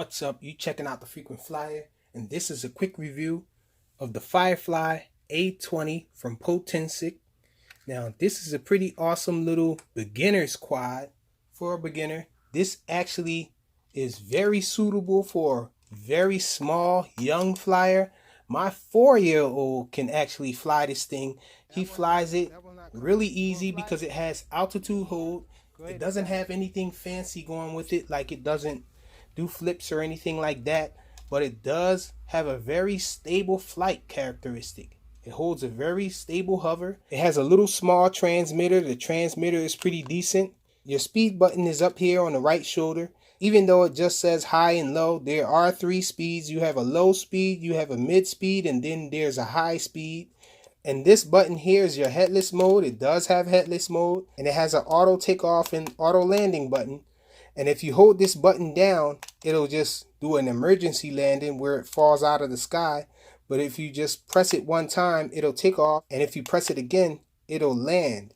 What's up? You checking out the Frequent Flyer, and this is a quick review of the Firefly A20 from Potensic. Now, this is a pretty awesome little beginner's quad for a beginner. This actually is very suitable for a very small young flyer. My 4-year-old can actually fly this thing. He flies it really easy because it has altitude hold. It doesn't have anything fancy going with it, like it doesn't do flips or anything like that, but it does have a very stable flight characteristic. It holds a very stable hover. It has a little small transmitter. The transmitter is pretty decent. Your speed button is up here on the right shoulder. Even though it just says high and low, there are 3 speeds. You have a low speed, you have a mid speed, and then there's a high speed. And this button here is your headless mode. It does have headless mode, and it has an auto takeoff and auto landing button. And if you hold this button down, it'll just do an emergency landing where it falls out of the sky. But if you just press it one time, it'll take off. And if you press it again, it'll land.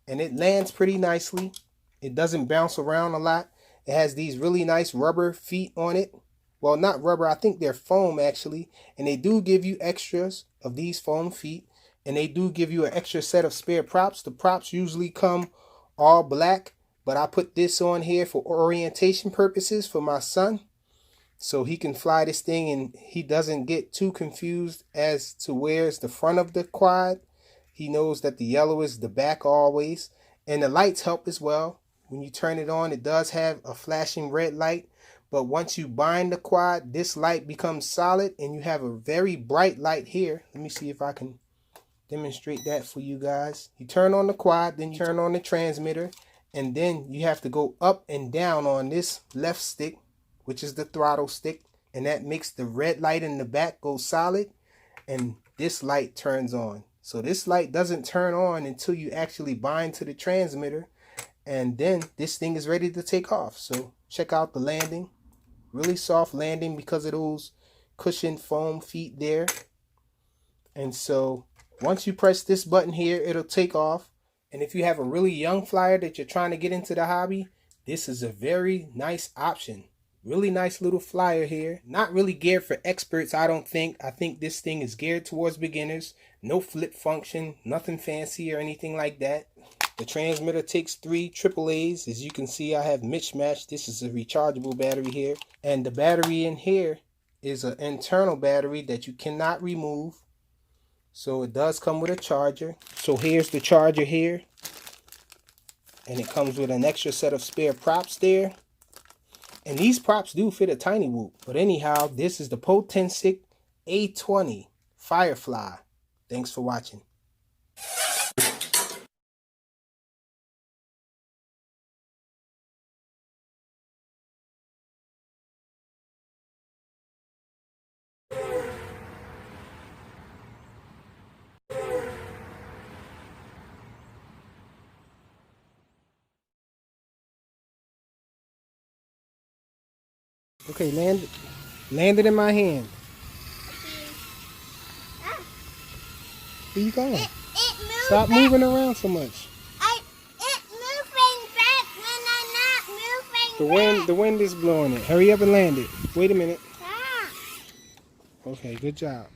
And it lands pretty nicely. It doesn't bounce around a lot. It has these really nice rubber feet on it. Well, not rubber, I think they're foam actually. And they do give you extras of these foam feet. And they do give you an extra set of spare props. The props usually come all black. But I put this on here for orientation purposes for my son, so he can fly this thing and he doesn't get too confused as to where's the front of the quad. He knows that the yellow is the back always. And the lights help as well. When you turn it on, it does have a flashing red light. But once you bind the quad, this light becomes solid and you have a very bright light here. Let me see if I can demonstrate that for you guys. You turn on the quad, then you turn on the transmitter. And then you have to go up and down on this left stick, which is the throttle stick. And that makes the red light in the back go solid. And this light turns on. So this light doesn't turn on until you actually bind to the transmitter. And then this thing is ready to take off. So check out the landing. Really soft landing because of those cushioned foam feet there. And so once you press this button here, it'll take off. And if you have a really young flyer that you're trying to get into the hobby, this is a very nice option. Really nice little flyer here. Not really geared for experts, I don't think. I think this thing is geared towards beginners. No flip function, nothing fancy or anything like that. The transmitter takes 3 AAAs. As you can see, I have mismatched. This is a rechargeable battery here. And the battery in here is an internal battery that you cannot remove. So it does come with a charger. So here's the charger here. And it comes with an extra set of spare props there. And these props do fit a tiny whoop. But anyhow, this is the Potensic A20 Firefly. Thanks for watching. Okay, land it in my hand. Where you going? Stop moving around so much. It's moving back when I'm not moving The wind is blowing it. Hurry up and land it. Wait a minute. back. Okay, good job.